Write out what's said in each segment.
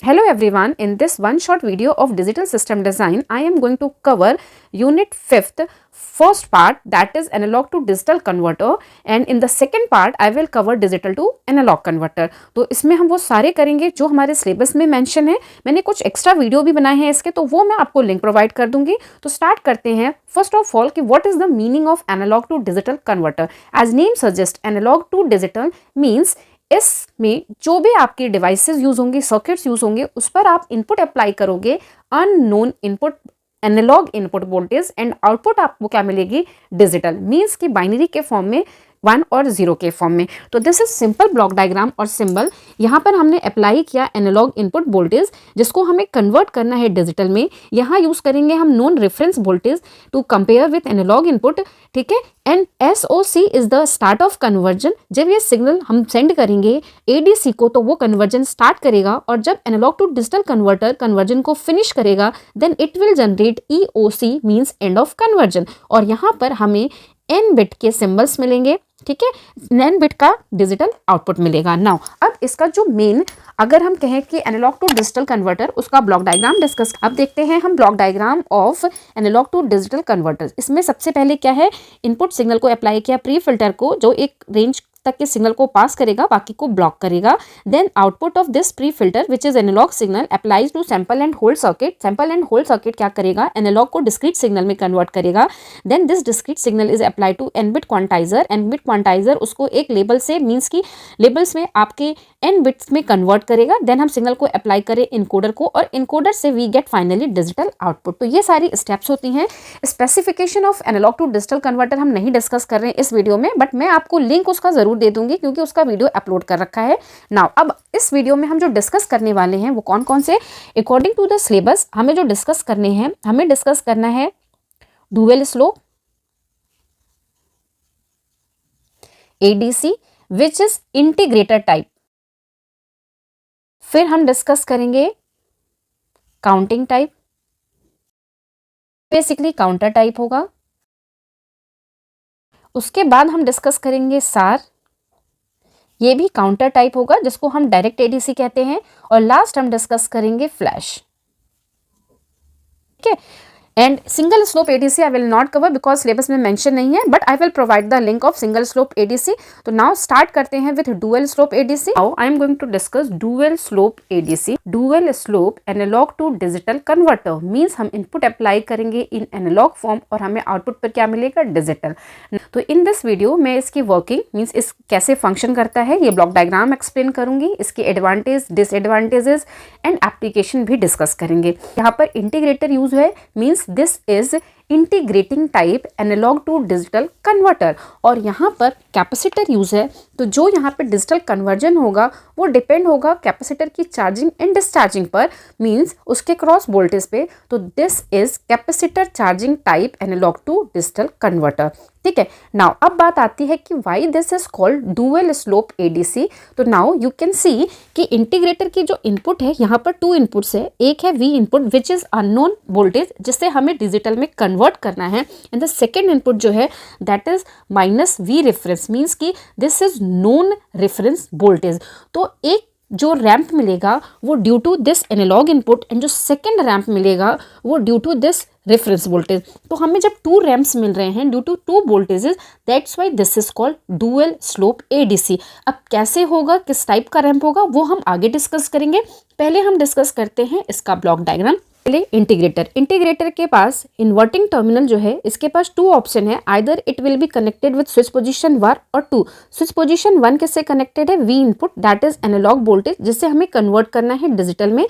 Hello everyone, in this one short video of digital system design, I am going to cover unit 5th first part, that is analog to digital converter, and in the second part I will cover digital to analog converter. तो इसमें हम वो सारे करेंगे जो हमारे syllabus में mention है. मैंने कुछ एक्स्ट्रा वीडियो भी बनाए हैं इसके, तो वो मैं आपको लिंक प्रोवाइड कर दूंगी. तो स्टार्ट करते हैं. फर्स्ट ऑफ ऑल कि what is the meaning of analog to digital converter. As name suggest, analog to digital means इसमें जो भी आपकी डिवाइसेस यूज होंगी, सर्किट्स यूज होंगे, उस पर आप इनपुट अप्लाई करोगे unknown input, analog input voltage, and output आपको क्या मिलेगी, डिजिटल. मीन्स की बाइनरी के फॉर्म में, 1 और 0 के फॉर्म में. तो this is simple block diagram और सिंबल. यहाँ पर हमने अप्लाई किया एनालॉग इनपुट वोल्टेज, जिसको हमें कन्वर्ट करना है डिजिटल में. यहाँ यूज करेंगे हम non reference voltage to compare with analog input. ठीक है. And SOC is the start of conversion. जब ये सिग्नल हम सेंड करेंगे ADC को, तो वो कन्वर्जन स्टार्ट करेगा, और जब analog to digital converter conversion को फिनिश करेगा, then it will generate EOC means end of conversion. और यहाँ पर हमें N बिट के सिंबल्स मिलेंगे. ठीक है. N बिट का डिजिटल आउटपुट मिलेगा. नाउ अब इसका जो मेन, अगर हम कहें कि एनालॉग टू डिजिटल कन्वर्टर, उसका ब्लॉक डायग्राम डिस्कस. अब देखते हैं हम block diagram of analog to digital converter. इसमें सबसे पहले क्या है, इनपुट सिग्नल को अप्लाई किया प्री फिल्टर को, जो एक रेंज तक के सिग्नल को पास करेगा, बाकी को ब्लॉक करेगा. Then output of this pre filter which is analog signal applies to sample and hold circuit. Sample and hold circuit क्या करेगा, एनालॉग को डिस्क्रीट सिग्नल में कन्वर्ट करेगा. Then this discrete signal is apply to N bit quantizer. N bit quantizer उसको एक label से, means की labels में आपके N बिट्स में कन्वर्ट करेगा. देन हम सिग्नल को अप्लाई करें इनकोडर को, और इनकोडर से we get finally digital output. तो ये सारी स्टेप्स होती हैं. Specification of analog to digital converter हम नहीं डिस्कस कर रहे हैं इस वीडियो में, बट मैं आपको लिंक उसका जरूर दे दूंगी, क्योंकि उसका वीडियो अपलोड कर रखा है. नाउ अब इस वीडियो में हम जो डिस्कस करने वाले हैं वो कौन कौन से, अकॉर्डिंग टू द सिलेबस हमें जो डिस्कस करने हैं, हमें डिस्कस करना है dual slope ADC which is integrator type. फिर हम डिस्कस करेंगे counting type, basically counter type होगा. उसके बाद हम डिस्कस करेंगे सार, ये भी काउंटर टाइप होगा, जिसको हम डायरेक्ट ADC कहते हैं. और लास्ट हम डिस्कस करेंगे फ्लैश. ठीक है. And single slope ADC I will not cover because syllabus में मेंशन नहीं है, but I will provide the link of single slope ADC. तो नाउ स्टार्ट करते हैं with dual slope ADC. Now I am going to discuss dual slope ADC. Dual slope analog to digital converter means हम input apply करेंगे in analogue form, और हमें output पर क्या मिलेगा, डिजिटल. तो इन दिस वीडियो मैं इसकी वर्किंग मींस इस कैसे फंक्शन करता है, ये ब्लॉक डायग्राम एक्सप्लेन करूंगी, इसके एडवांटेज, डिसएडवांटेजेस एंड एप्लीकेशन भी डिस्कस करेंगे. यहाँ पर इंटीग्रेटर यूज है, means this is integrating type analog to digital converter. और यहाँ पर कैपेसिटर यूज है, तो जो यहाँ पे डिजिटल कन्वर्जन होगा वो डिपेंड होगा कैपेसिटर की चार्जिंग एंड डिस्चार्जिंग पर, मींस उसके क्रॉस वोल्टेज पे. तो this is capacitor charging type analog to digital converter. ठीक है. नाउ अब बात आती है कि why this is called dual slope ADC. तो नाउ यू कैन सी कि इंटीग्रेटर की जो इनपुट है, यहाँ पर 2 इनपुट्स है. एक है V input which is unknown voltage, जिससे हमें डिजिटल में कन्वर्ट करना है. एंड द सेकेंड इनपुट जो है that is -V reference, means की this is known reference voltage. तो एक जो रैंप मिलेगा वो due to this analog input, and जो सेकेंड रैंप मिलेगा वो due to this reference voltage. तो हमें जब 2 रैम्प्स मिल रहे हैं due to 2 voltages, that's why this is called dual slope ADC. अब कैसे होगा, किस टाइप का रैंप होगा, वो हम आगे डिस्कस करेंगे. पहले हम डिस्कस करते हैं इसका ब्लॉक डायग्राम. पहले इंटीग्रेटर के पास इन्वर्टिंग टर्मिनल जो है, इसके पास 2 ऑप्शन है. Either it will be connected with switch position 1 और 2. स्विच पोजीशन 1 किससे कनेक्टेड है, V input, that is analog voltage, जिससे हमें कन्वर्ट करना है डिजिटल में,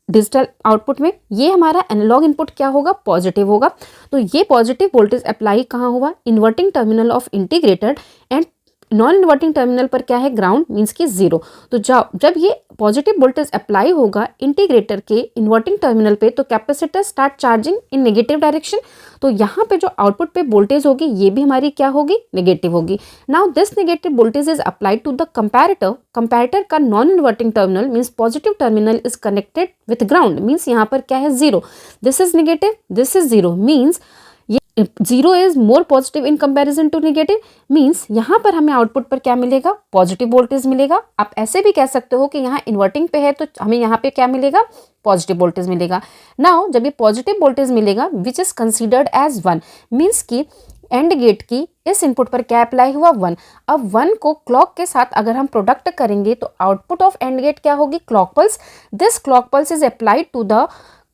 डिजिटल आउटपुट में. ये हमारा एनालॉग इनपुट क्या होगा, पॉजिटिव होगा. तो ये पॉजिटिव वोल्टेज अप्लाई कहाँ हुआ, inverting terminal of integrator. And non inverting terminal पर क्या है, ग्राउंड, मीन्स की 0. तो जब ये पॉजिटिव वोल्टेज अप्लाई होगा इंटीग्रेटर के इन्वर्टिंग टर्मिनल पे, तो कैपेसिटर स्टार्ट चार्जिंग इन नेगेटिव डायरेक्शन. तो यहाँ पे जो आउटपुट पे वोल्टेज होगी ये भी हमारी क्या होगी, नेगेटिव होगी. Now this negative voltage is applied to the comparator. Comparator का non inverting terminal means positive terminal is connected with ground, means यहाँ पर क्या है, 0. This is negative, this is 0, means ये zero is more positive in comparison to negative, means यहाँ पर हमें output पर क्या मिलेगा, पॉजिटिव वोल्टेज मिलेगा। आप ऐसे भी कह सकते हो कि यहाँ इन्वर्टिंग पे है तो हमें यहाँ पे क्या मिलेगा, पॉजिटिव वोल्टेज मिलेगा। नाउ जब ये पॉजिटिव वोल्टेज मिलेगा which is considered as 1, means कि एंड गेट की इस इनपुट पर क्या अप्लाई हुआ, 1। अब 1 को क्लॉक के साथ अगर हम प्रोडक्ट करेंगे तो आउटपुट ऑफ एंड गेट क्या होगी, clock pulse. This clock pulse is applied to the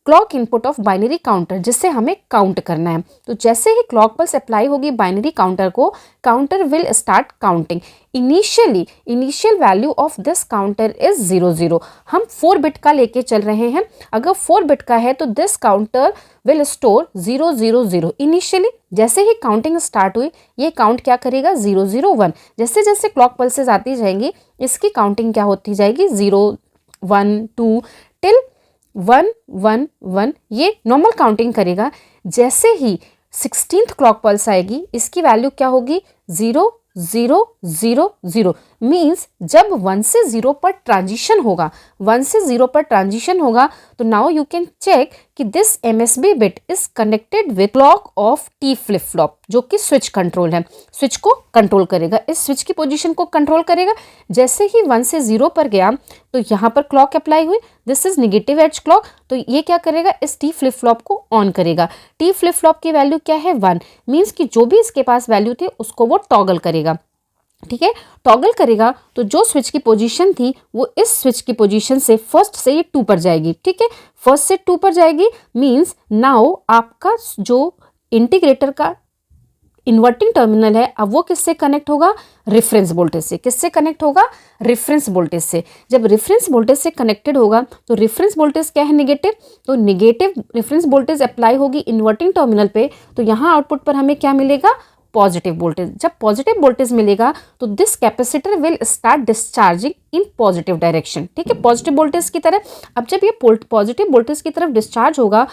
clock input of binary counter, जिससे हमें काउंट करना है। तो जैसे ही क्लॉक पल्स अप्लाई होगी बाइनरी काउंटर को, counter will start counting. Initial value of this counter is 0 0। हम 4 बिट का लेके चल रहे हैं। अगर 4 बिट का है तो this counter will store 0 0 0 initially. जैसे ही काउंटिंग स्टार्ट हुई ये काउंट क्या करेगा, 0 0 1। जैसे जैसे क्लॉक पल्सेस आती जाएंगी इसकी काउंटिंग क्या होती जाएगी, 0 1 2 टिल 1 1 1। ये नॉर्मल काउंटिंग करेगा। जैसे ही 16th क्लॉक पल्स आएगी इसकी वैल्यू क्या होगी, 0 0 0 0। मीन्स जब 1 से 0 पर ट्रांजिशन होगा, 1 से 0 पर ट्रांजिशन होगा तो नाउ यू कैन चेक कि this MSB bit is connected with clock of T flip flop, जो कि स्विच कंट्रोल है, स्विच को कंट्रोल करेगा, इस स्विच की पोजीशन को कंट्रोल करेगा। जैसे ही 1 से 0 पर गया तो यहाँ पर क्लॉक अप्लाई हुई, this is negative edge clock, तो ये क्या करेगा, इस T फ्लिप फ्लॉप को ऑन करेगा। T फ्लिप फ्लॉप की वैल्यू क्या है, 1। मीन्स कि जो भी इसके पास वैल्यू थी उसको वो टॉगल करेगा। ठीक है, टॉगल करेगा तो जो स्विच की पोजीशन थी वो इस स्विच की पोजीशन से फर्स्ट से ये 2 पर जाएगी। ठीक है, फर्स्ट से 2 पर जाएगी। मींस नाउ आपका जो इंटीग्रेटर का इन्वर्टिंग टर्मिनल है अब वो किससे कनेक्ट होगा, रेफरेंस वोल्टेज से। किससे कनेक्ट होगा, रेफरेंस वोल्टेज से। जब रेफरेंस वोल्टेज से कनेक्टेड होगा तो रेफरेंस वोल्टेज क्या है, नेगेटिव, तो नेगेटिव रेफरेंस वोल्टेज अप्लाई होगी इन्वर्टिंग टर्मिनल पे, तो यहाँ आउटपुट पर हमें क्या मिलेगा, पॉजिटिव वोल्टेज। जब पॉजिटिव वोल्टेज मिलेगा तो this capacitor will start discharging in positive direction. ठीक है, पॉजिटिव वोल्टेज की तरफ। अब जब ये पॉजिटिव वोल्टेज की तरफ डिस्चार्ज होगा,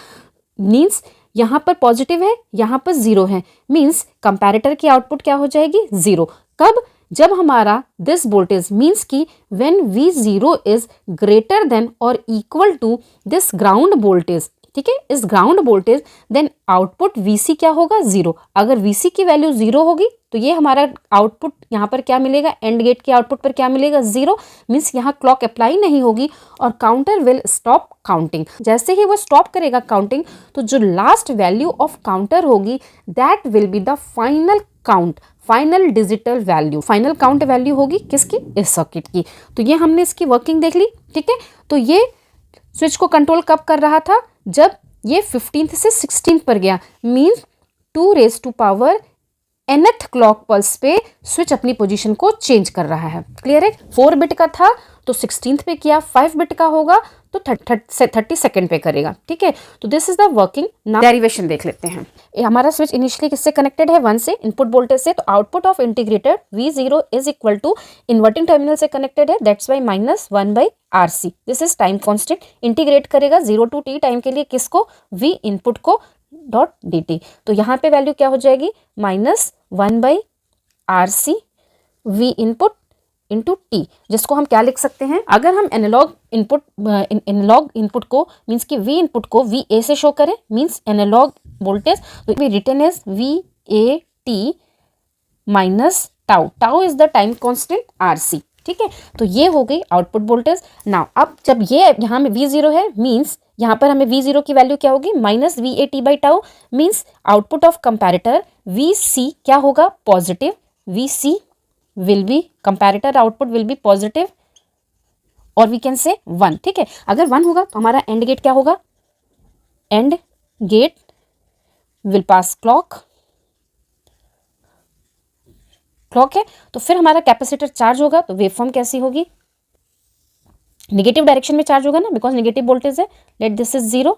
मीन्स यहाँ पर पॉजिटिव है, यहाँ पर 0 है, मीन्स कंपैरेटर की आउटपुट क्या हो जाएगी, 0। कब, जब हमारा दिस वोल्टेज मीन्स की when V0 is greater than और equal to this ground voltage. ठीक है, इस ground voltage, then output VC क्या होगा, 0। अगर VC की वैल्यू 0 होगी तो ये हमारा आउटपुट यहाँ पर क्या मिलेगा, एंड गेट के आउटपुट पर क्या मिलेगा, 0। मीन्स यहाँ क्लॉक अप्लाई नहीं होगी और काउंटर विल स्टॉप काउंटिंग। जैसे ही वो स्टॉप करेगा काउंटिंग तो जो लास्ट वैल्यू ऑफ काउंटर होगी that will be the final count, final digital value, final count value होगी किसकी, इस सर्किट की। तो ये हमने इसकी वर्किंग देख ली। ठीक है, तो ये स्विच को कंट्रोल कब कर रहा था, जब ये 15th से 16th पर गया, मीन्स 2 nth क्लॉक पल्स पे स्विच अपनी पोजीशन को चेंज कर रहा है। क्लियर है, 4 बिट का था तो 16th पे किया, 5 बिट का होगा तो 32nd पे करेगा। ठीक है, तो this is the working. Now derivation देख लेते हैं। हमारा स्विच इनिशियली किससे कनेक्टेड है, 1 से, इनपुट वोल्टेज से, तो output of integrator V0 is equal to inverting terminal से कनेक्टेड है, that's why -1/RC। This is time constant. Integrate करेगा 0 to T टाइम के लिए किसको, V इनपुट को डॉट dt। तो यहाँ पे वैल्यू क्या हो जाएगी, -1/RC V input into T, जिसको हम क्या लिख सकते हैं, अगर हम एनालॉग इनपुट को मीन्स कि V इनपुट को VA से शो करें, मीन्स एनालॉग वोल्टेज, तो भी written as VAT minus tau, tau is the time constant RC। ठीक है, तो ये हो गई आउटपुट वोल्टेज। नाउ अब जब ये यहाँ में V0 है, मीन्स यहाँ पर हमें V0 की वैल्यू क्या होगी, -VAT/टाउ, means output of comparator VC क्या होगा, positive. VC will be, comparator output will be positive और we can say 1। ठीक है, अगर 1 होगा तो हमारा एंड गेट क्या होगा, and gate will pass clock है, तो फिर हमारा कैपेसिटर चार्ज होगा, तो वेवफॉर्म कैसी होगी, नेगेटिव डायरेक्शन में चार्ज होगा ना, बिकॉज नेगेटिव वोल्टेज है। लेट दिस इज 0,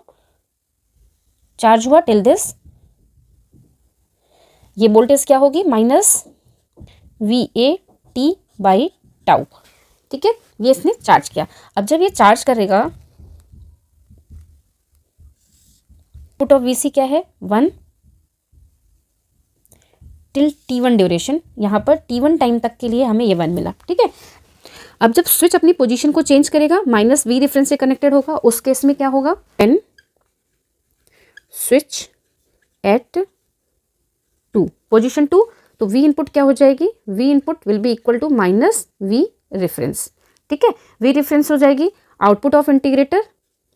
चार्ज हुआ टिल दिस, ये वोल्टेज क्या होगी, -VAT/टाउ। ठीक है, ये इसने चार्ज किया। अब जब ये चार्ज करेगा, पुट ऑफ VC क्या है, 1 टिल T1 ड्यूरेशन। यहाँ पर T1 टाइम तक के लिए हमें ये 1 मिला। ठीक है, अब जब स्विच अपनी पोजीशन को चेंज करेगा, -V रेफरेंस से कनेक्टेड होगा, उस केस में क्या होगा, व्हेन स्विच एट 2, पोजीशन 2, तो V इनपुट क्या हो जाएगी, V input will be equal to minus V reference, ठीक है। V रेफरेंस हो जाएगी output of integrator,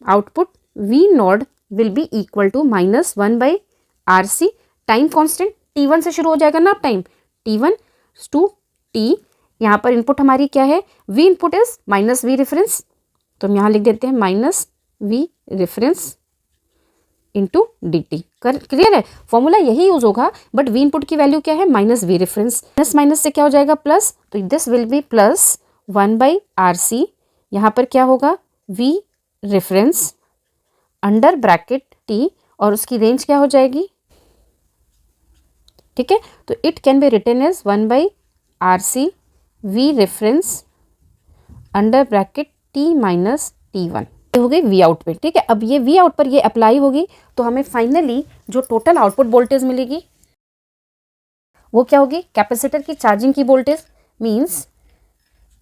output V naught will be equal to minus 1/RC, time constant T1 से शुरू हो जाएगा ना टाइम, T1 टू T, यहाँ पर इनपुट हमारी क्या है, V input is minus V reference, तो हम यहाँ लिख देते हैं minus V reference into dt। Clear है, फॉर्मूला यही यूज होगा, बट V इनपुट की वैल्यू क्या है, minus V reference, minus minus से क्या हो जाएगा प्लस, तो this will be plus 1/RC, यहाँ पर क्या होगा V reference under bracket T, और उसकी रेंज क्या हो जाएगी, ठीक है। तो it can be written as 1/RC V reference under bracket T minus T1, हो गई V आउट पे, ठीक है। अब ये V आउट पर ये अप्लाई होगी तो हमें फाइनली जो टोटल आउटपुट वोल्टेज मिलेगी वो क्या होगी, कैपेसिटर की चार्जिंग की voltage means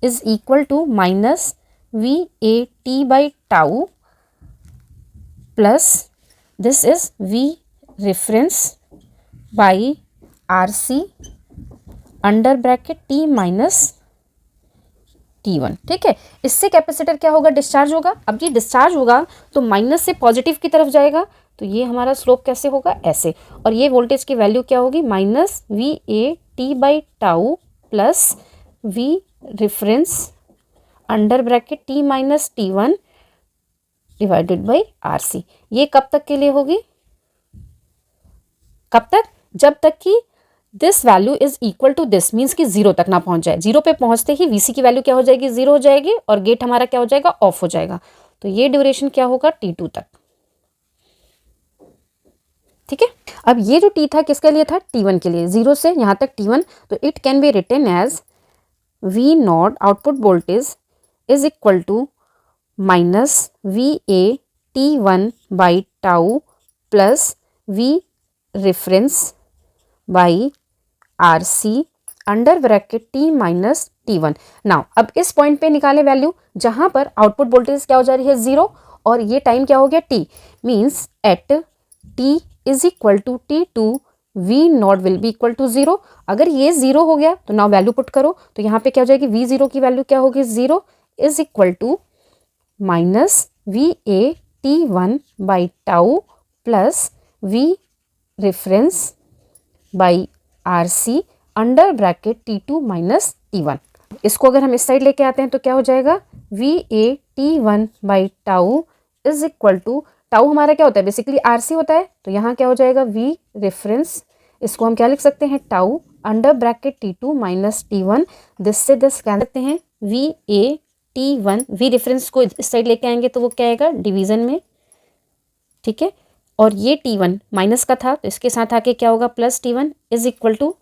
is equal to minus VAT/टाउ plus this is V reference by RC under bracket T minus T1, ठीक है। इससे कैपेसिटर क्या होगा, डिस्चार्ज होगा। अब ये डिस्चार्ज होगा तो माइनस से पॉजिटिव की तरफ जाएगा, तो ये हमारा स्लोप कैसे होगा, ऐसे, और ये वोल्टेज की वैल्यू क्या होगी, माइनस VAT/टाउ plus V reference under bracket T minus T1 divided by RC। ये कब तक के लिए होगी, कब तक, जब तक कि this value is equal to this, means कि 0 तक ना पहुंच जाए। 0 पे पहुंचते ही VC की वैल्यू क्या हो जाएगी, 0 हो जाएगी, और गेट हमारा क्या हो जाएगा, ऑफ हो जाएगा। तो ये ड्यूरेशन क्या होगा, T2 तक, ठीक है। अब ये जो T था किसके लिए था, T1 के लिए, 0 से यहाँ तक T1, तो it can be written as V not output voltage is equal to minus VAT1/टाउ plus V reference by RC under bracket T minus T1। Now अब इस पॉइंट पे निकाले वैल्यू जहां पर आउटपुट वोल्टेज क्या हो जा रही है, 0, और ये टाइम क्या हो गया T, means at T is equal to T2 V naught will be equal to 0। अगर ये 0 हो गया तो नाउ वैल्यू पुट करो, तो यहाँ पे क्या हो जाएगी, V0 की वैल्यू क्या होगी, 0 इज इक्वल टू माइनस VAT1/टाउ plus V reference by RC under bracket T2 minus T1। इसको अगर हम इस साइड लेके आते हैं तो क्या हो जाएगा, VAT1/टाउ इज इक्वल टू, टाउ हमारा क्या होता है, बेसिकली RC होता है, तो यहाँ क्या हो जाएगा, V रेफरेंस, इसको हम क्या लिख सकते हैं, tau under bracket T2 minus T1, this से दिस क्या सकते हैं, VAT1, V रेफरेंस को इस साइड लेके आएंगे तो वो क्या आएगा, डिवीजन में, ठीक है, और ये T1 माइनस का था तो इसके साथ आके क्या होगा, plus T1 is equal to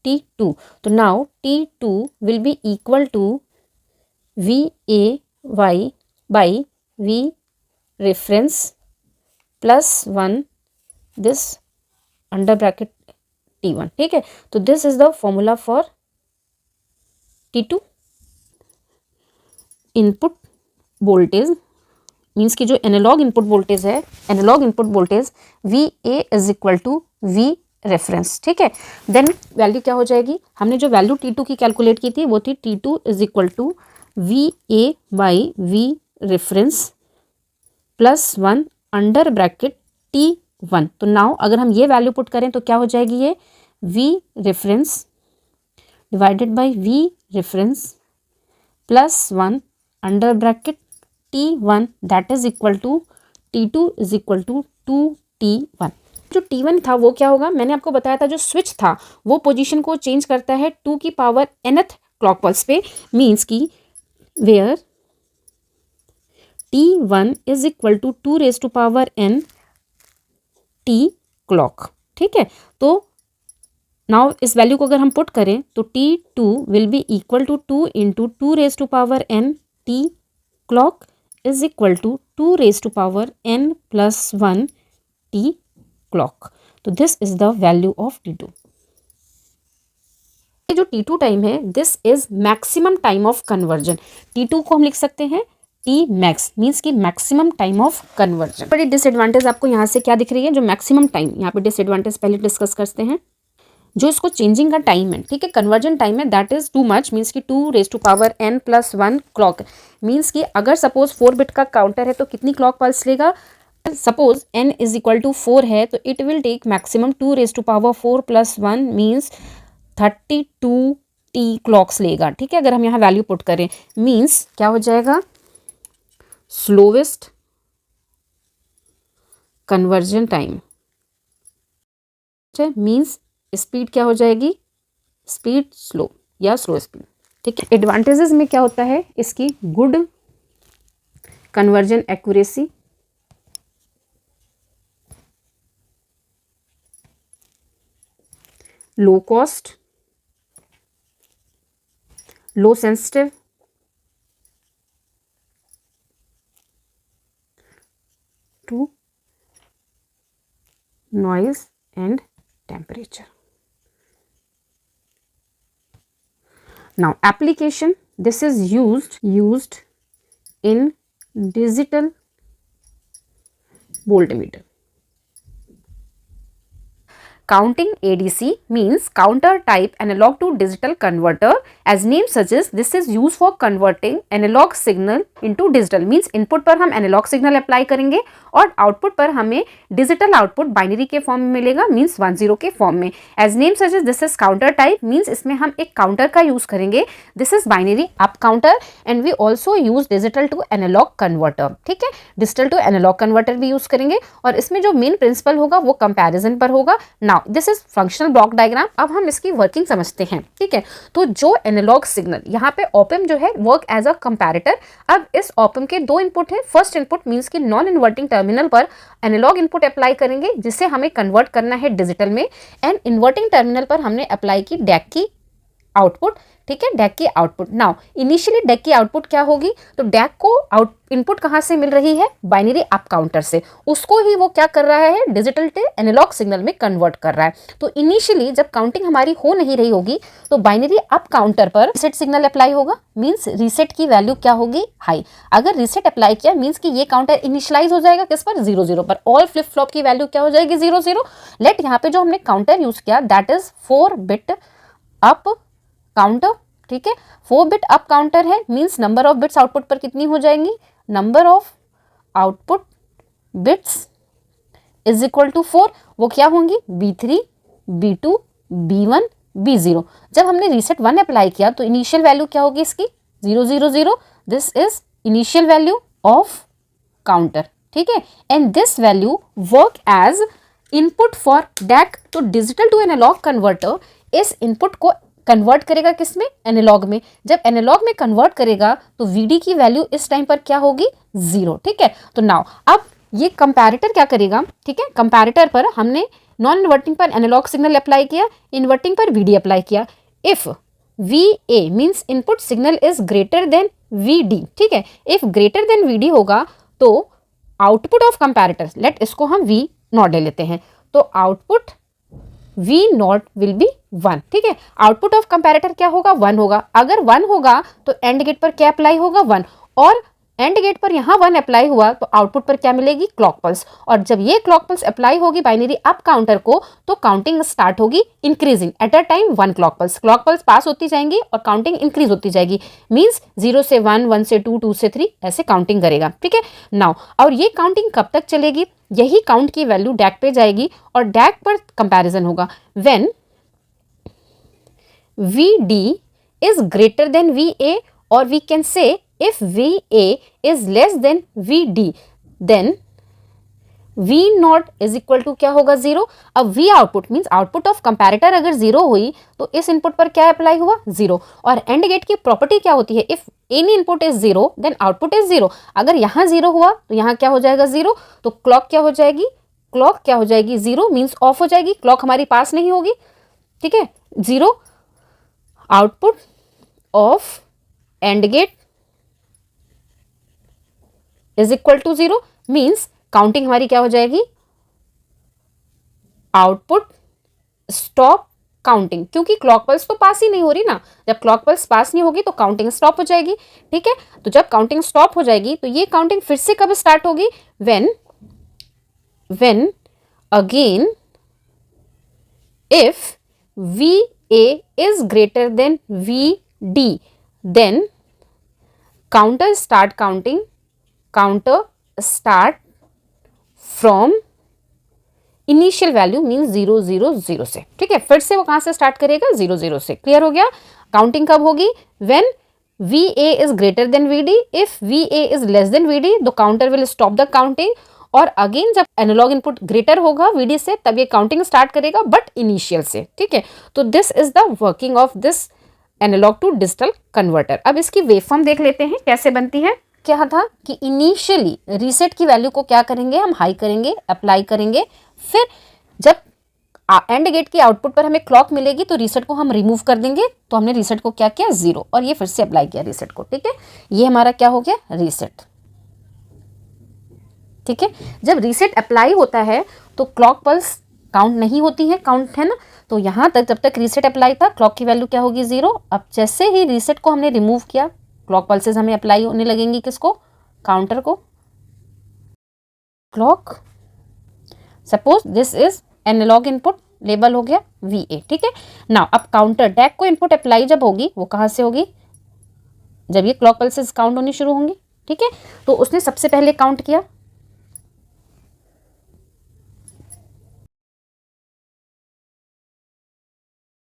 T2। तो now T2 will be equal to VAY by V reference plus 1 this under bracket T1, ठीक है। तो this is the formula for T2। Input voltage means कि जो एनालॉग इनपुट वोल्टेज है, analog input voltage VA is equal to V reference, ठीक है। Then value क्या हो जाएगी, हमने जो वैल्यू T2 की कैलकुलेट की थी वो थी T2 is equal to VA by V reference plus 1 under bracket T1। तो नाउ अगर हम ये वैल्यू पुट करें तो क्या हो जाएगी, ये V reference divided by V reference plus 1 under bracket T1 that is equal to T2 is equal to 2T1। जो T1 था वो क्या होगा, मैंने आपको बताया था जो स्विच था वो पोजीशन को चेंज करता है 2 की पावर nth क्लॉक पल्स पे, मीन्स की where T1 is equal to 2 raise to power n T clock, ठीक है। तो नाउ इस वैल्यू को अगर हम पुट करें तो T2 will be equal to 2 into 2 raise to power n T clock is equal to 2 raise to power n plus 1 T clock. तो this is the value of T2। ये जो T2 time है this is maximum time of conversion. T2 को हम लिख सकते हैं T max, means की मैक्सिमम टाइम ऑफ कन्वर्जन। बड़ी डिसएडवांटेज आपको यहाँ से क्या दिख रही है, जो मैक्सिमम टाइम, यहाँ पे डिसएडवांटेज पहले डिस्कस करते हैं। जो इसको चेंजिंग का टाइम है, ठीक है, कन्वर्जन टाइम है, that is too much, means कि 2n+1 क्लॉक, मीन्स कि अगर सपोज 4 बिट का काउंटर है तो कितनी क्लॉक पल्स लेगा, suppose n is equal to 4 है तो it will take maximum 2⁴+1 means 32t clocks लेगा, ठीक है, अगर हम यहाँ वैल्यू पुट करें, मीन्स क्या हो जाएगा, slowest conversion time, means speed क्या हो जाएगी, स्पीड स्लो या स्लो स्पीड, ठीक है। एडवांटेजेस में क्या होता है इसकी, good conversion accuracy, low cost, low sensitive, to noise and temperature. Now application, this is used in digital voltmeter. Counting ADC means counter type analog to digital converter, as name suggests this is used for converting analog signal into digital, means input पर हम analog signal apply करेंगे और output पर हमें digital output binary के form में मिलेगा, means 1-0 के form में। as name suggests this is counter type, means इसमें हम एक counter का use करेंगे, this is binary up counter and we also use digital to analog converter, ठीक है, digital to analog converter भी use करेंगे और इसमें जो main principle होगा वो comparison पर होगा। This is functional block diagram. अब हम इसकी वर्किंग समझते हैं, ठीक है। तो जो एनालॉग सिग्नल यहाँ पे ऑपम जो है वर्क एज अ कंपैरेटर। अब इस ऑपम के दो इनपुट है, फर्स्ट इनपुट मींस कि नॉन इन्वर्टिंग टर्मिनल पर एनालॉग इनपुट अप्लाई करेंगे जिसे हमें कन्वर्ट करना है डिजिटल में, एंड इन्वर्टिंग टर्मिनल पर हमने अप्लाई की डैक की आउटपुट, ठीक है, डैक की आउटपुट। नाउ इनिशियली डैक की आउटपुट क्या होगी, तो डैक को इनपुट कहाँ से मिल रही है, बाइनरी अप काउंटर से, उसको ही वो क्या कर रहा है, डिजिटल से एनालॉग सिग्नल में कन्वर्ट कर रहा है। तो इनिशियली जब काउंटिंग हमारी हो नहीं रही होगी तो बाइनरी अप काउंटर पर रीसेट सिग्नल अप्लाई होगा, मींस रीसेट की वैल्यू क्या होगी, हाई। अगर रीसेट अप्लाई किया मींस कि ये काउंटर इनिशियलाइज हो जाएगा किस पर, 0-0 पर। ऑल फ्लिप फ्लॉप की वैल्यू क्या हो जाएगी, 0-0। लेट यहाँ पे जो हमने काउंटर यूज किया that is 4 bit up counter, ठीक है, 4 बिट अप काउंटर है, means number of bits output पर कितनी हो जाएंगी, number of output bits is equal to 4। वो क्या होंगी, B3 B2 B1 B0। जब हमने रीसेट 1 अप्लाई किया तो इनिशियल वैल्यू क्या होगी इसकी, 000। This is initial value of counter, ठीक है, and this value work as input for DAC. तो डिजिटल टू एनालॉग कन्वर्टर इस इनपुट को कन्वर्ट करेगा किसमें, एनालॉग में। जब एनालॉग में कन्वर्ट करेगा तो VD की वैल्यू इस टाइम पर क्या होगी, 0, ठीक है। तो नाउ अब ये कंपैरेटर क्या करेगा, ठीक है, कंपैरेटर पर हमने नॉन इन्वर्टिंग पर एनालॉग सिग्नल अप्लाई किया, इन्वर्टिंग पर VD अप्लाई किया। If VA means input signal is greater than VD, ठीक है, इफ ग्रेटर देन VD होगा तो आउटपुट ऑफ कंपैरेटर, लेट इसको हम V नॉट ले लेते हैं, तो output V naught will B 1, ठीक है। आउटपुट ऑफ कंपैरेटर क्या होगा, 1 होगा। अगर 1 होगा तो एंड गेट पर क्या अप्लाई होगा, 1, और एंड गेट पर यहाँ 1 अप्लाई हुआ तो आउटपुट पर क्या मिलेगी, क्लॉक पल्स। और जब ये क्लॉक पल्स अप्लाई होगी बाइनरी अप काउंटर को तो काउंटिंग स्टार्ट होगी increasing at a time 1 clock pulse pass होती जाएंगी और काउंटिंग इंक्रीज होती जाएगी, मींस 0 से 1, 1 से 2, 2 से 3 ऐसे काउंटिंग करेगा, ठीक है। नाउ और ये काउंटिंग कब तक चलेगी, यही काउंट की वैल्यू डैक पे जाएगी और डैक पर कंपैरिजन होगा। When VD is greater than VA or we can say if VA is less than VD then V naught is equal to क्या होगा, 0। अब V output means output of comparator अगर 0 हुई तो इस इनपुट पर क्या अप्लाई हुआ, 0। और एंड गेट की प्रॉपर्टी क्या होती है, if any input is 0 then output is 0। अगर यहाँ 0 हुआ तो यहाँ क्या हो जाएगा, 0। तो क्लॉक क्या हो जाएगी, 0 मीन्स ऑफ हो जाएगी, क्लॉक हमारी पास नहीं होगी, ठीक है। 0 output of and gate is equal to 0 means counting हमारी क्या हो जाएगी, आउटपुट स्टॉप काउंटिंग, क्योंकि क्लॉक पल्स तो पास ही नहीं हो रही ना। जब क्लॉक पल्स पास नहीं होगी तो काउंटिंग स्टॉप हो जाएगी, ठीक है। तो जब काउंटिंग स्टॉप हो जाएगी तो ये काउंटिंग फिर से कब स्टार्ट होगी, when again if VA is greater than VD, then counter start counting, counter start from initial value means 0 0 0 से, ठीक है। फिर से वो कहाँ से स्टार्ट करेगा, 0 0 से। क्लियर हो गया। काउंटिंग कब होगी, when VA is greater than VD, if VA is less than VD the counter will stop the counting, और अगेन जब एनालॉग इनपुट ग्रेटर होगा VD से तब ये काउंटिंग स्टार्ट करेगा, बट इनिशियल से, ठीक है। तो this is the working of this analogue to digital converter. अब इसकी वेवफॉर्म देख लेते हैं कैसे बनती है। क्या था कि इनिशियली रीसेट की वैल्यू को क्या करेंगे, हम हाई करेंगे, अप्लाई करेंगे, फिर जब एंड गेट की आउटपुट पर हमें क्लॉक मिलेगी तो रीसेट को हम रिमूव कर देंगे। तो हमने रीसेट को क्या किया, 0, और ये फिर से अप्लाई किया रीसेट को, ठीक है। ये हमारा क्या हो गया, रीसेट, ठीक है। जब रीसेट अप्लाई होता है तो क्लॉक पल्स काउंट नहीं होती है, काउंट है ना। तो यहाँ तक जब तक रीसेट अप्लाई था क्लॉक की वैल्यू क्या होगी, 0। अब जैसे ही रीसेट को हमने रिमूव किया क्लॉक पल्सेस हमें अप्लाई होने लगेंगी, किसको, काउंटर को। Clock, suppose this is analog input, label हो गया VA, ठीक है। नाउ अब काउंटर डैक को इनपुट अप्लाई जब होगी वो कहाँ से होगी, जब ये क्लॉक पल्सेस काउंट होनी शुरू होंगी, ठीक है। तो उसने सबसे पहले काउंट किया,